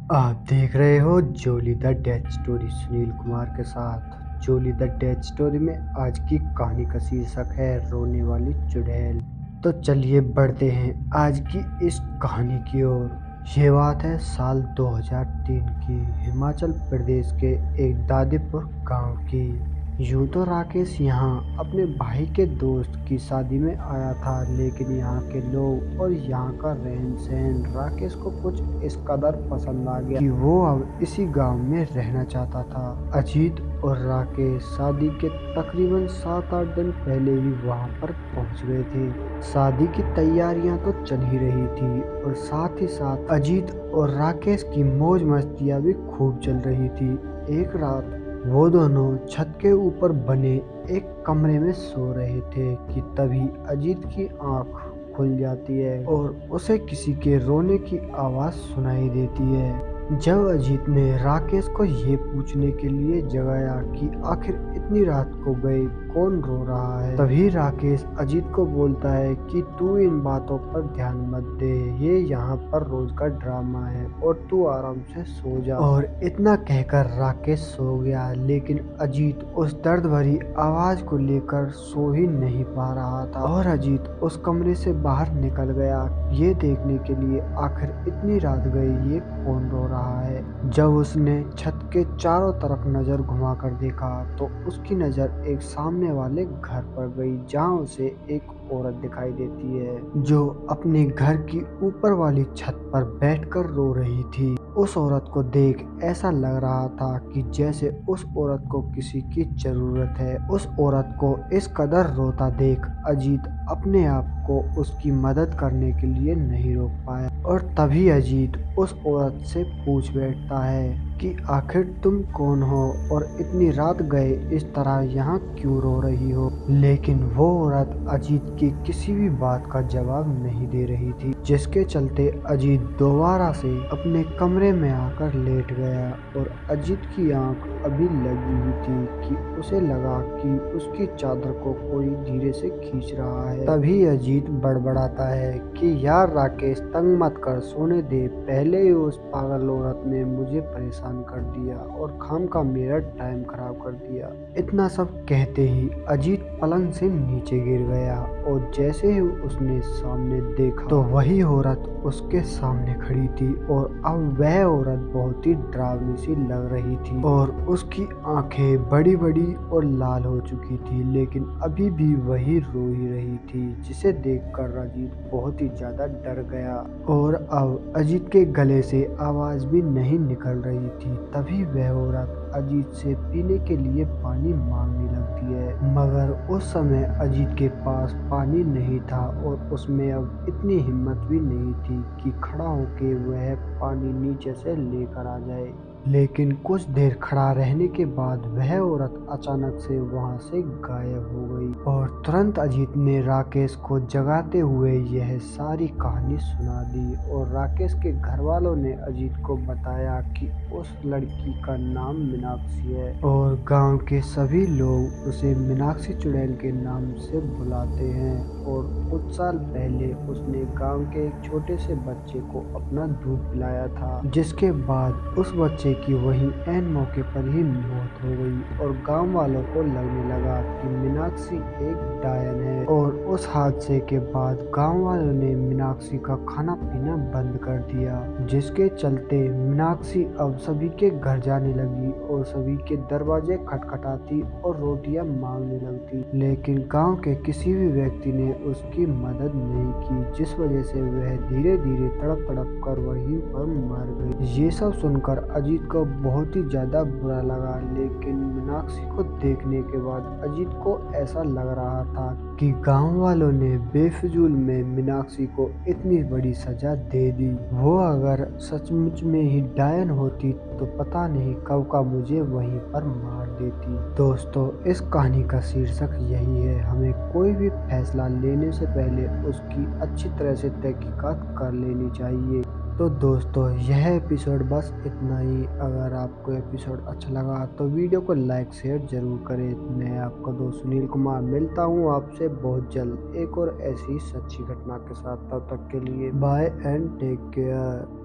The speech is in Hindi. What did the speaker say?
आप देख रहे हो Jolly the death story Sunil Kumar के साथ। जोली द डेथ स्टोरी में आज की कहानी का शीर्षक है रोने वाली चुड़ैल। तो चलिए बढ़ते हैं आज की इस कहानी की ओर। ये बात है साल 2003 की, हिमाचल प्रदेश के एक दादीपुर गांव की। यूं तो राकेश यहाँ अपने भाई के दोस्त की शादी में आया था, लेकिन यहाँ के लोग और यहाँ का रहन सहन राकेश को कुछ इस कदर पसंद आ गया कि वो अब इसी गांव में रहना चाहता था। अजीत और राकेश शादी के तकरीबन 7-8 दिन पहले ही वहां पर पहुंच गए थे। शादी की तैयारियां तो चल ही रही थी और साथ ही साथ अजीत और राकेश की मौज मस्तियां भी खूब चल रही थी। एक रात वो दोनों छत के ऊपर बने एक कमरे में सो रहे थे कि तभी अजीत की आंख खुल जाती है और उसे किसी के रोने की आवाज सुनाई देती है। जब अजीत ने राकेश को ये पूछने के लिए जगाया कि आखिर इतनी रात को गए कौन रो रहा है, तभी राकेश अजीत को बोलता है कि तू इन बातों पर ध्यान मत दे, ये यहाँ पर रोज का ड्रामा है और तू आराम से सो जा। और इतना कहकर राकेश सो गया, लेकिन अजीत उस दर्द भरी आवाज को लेकर सो ही नहीं पा रहा था और अजीत उस कमरे से बाहर निकल गया ये देखने के लिए आखिर इतनी रात गई ये कौन रो रहा है। जब उसने छत के चारों तरफ नजर घुमाकर देखा तो उसकी नजर एक सामने वाले घर पर गई, जहां उसे एक औरत दिखाई देती है जो अपने घर की ऊपर वाली छत पर बैठकर रो रही थी। उस औरत को देख ऐसा लग रहा था कि जैसे उस औरत को किसी की जरूरत है। उस औरत को इस कदर रोता देख अजीत अपने आप को उसकी मदद करने के लिए नहीं रोक पाया और तभी अजीत उस औरत से पूछ बैठता है कि आखिर तुम कौन हो और इतनी रात गए इस तरह यहाँ क्यों रो रही हो। लेकिन वो औरत अजीत की किसी भी बात का जवाब नहीं दे रही थी, जिसके चलते अजीत दोबारा से अपने कमरे में आकर लेट गया और अजीत की आंख अभी लगी हुई थी कि उसे लगा कि उसकी चादर को कोई धीरे से खींच रहा है। तभी अजीत बड़बड़ाता है कि यार राकेश तंग मत कर, सोने दे, पहले ही उस पागल औरत ने मुझे परेशान कर दिया और खाम का मेरा टाइम खराब कर दिया। इतना सब कहते ही अजीत पलंग से नीचे गिर गया और जैसे ही उसने सामने देखा तो वही औरत उसके सामने खड़ी थी और अब वह औरत बहुत ही डरावनी सी लग रही थी और उसकी आंखें बड़ी बड़ी और लाल हो चुकी थी, लेकिन अभी भी वही रो ही रही थी, जिसे देखकर अजीत बहुत ही ज्यादा डर गया और अब अजीत के गले से आवाज भी नहीं निकल रही थी। तभी वह औरत अजीत से पीने के लिए पानी मांगने लगती है, मगर उस समय अजीत के पास पानी नहीं था और उसमें अब इतनी हिम्मत भी नहीं थी कि खड़ा होके वह पानी नीचे से लेकर आ जाए। लेकिन कुछ देर खड़ा रहने के बाद वह औरत अचानक से वहां से गायब हो गई और तुरंत अजीत ने राकेश को जगाते हुए यह सारी कहानी सुना दी और राकेश के घर वालों ने अजीत को बताया कि उस लड़की का नाम मीनाक्षी है और गांव के सभी लोग उसे मीनाक्षी चुड़ैल के नाम से बुलाते हैं और कुछ साल पहले उसने गांव के एक छोटे से बच्चे को अपना दूध पिलाया था, जिसके बाद उस बच्चे की वहीं ऐन मौके पर ही मौत हो गई और गांव वालों को लगने लगा कि मीनाक्षी एक डायन है और उस हादसे के बाद गांव वालों ने मीनाक्षी का खाना पीना बंद कर दिया, जिसके चलते मीनाक्षी अब सभी के घर जाने लगी और सभी के दरवाजे खटखटाती और रोटियां मांगने लगती, लेकिन गांव के किसी भी व्यक्ति ने उसकी मदद नहीं की, जिस वजह से वह धीरे धीरे तड़प तड़प कर वहीं पर मर गई। ये सब सुनकर अजीत को बहुत ही ज्यादा बुरा लगा, लेकिन मीनाक्षी को देखने के बाद अजीत को ऐसा लग रहा था कि गांव वालों ने बेफिजूल में मीनाक्षी को इतनी बड़ी सजा दे दी। वो अगर सचमुच में ही डायन होती तो पता नहीं कब का मुझे वहीं पर मार देती। दोस्तों, इस कहानी का शीर्षक यही है, हमें कोई भी फैसला लेने से पहले उसकी अच्छी तरह से तहकीकात कर लेनी चाहिए। तो दोस्तों, यह एपिसोड बस इतना ही। अगर आपको एपिसोड अच्छा लगा तो वीडियो को लाइक शेयर जरूर करें। मैं आपका दोस्त सुनील कुमार मिलता हूँ आपसे बहुत जल्द एक और ऐसी सच्ची घटना के साथ। तब तक के लिए बाय एंड टेक केयर।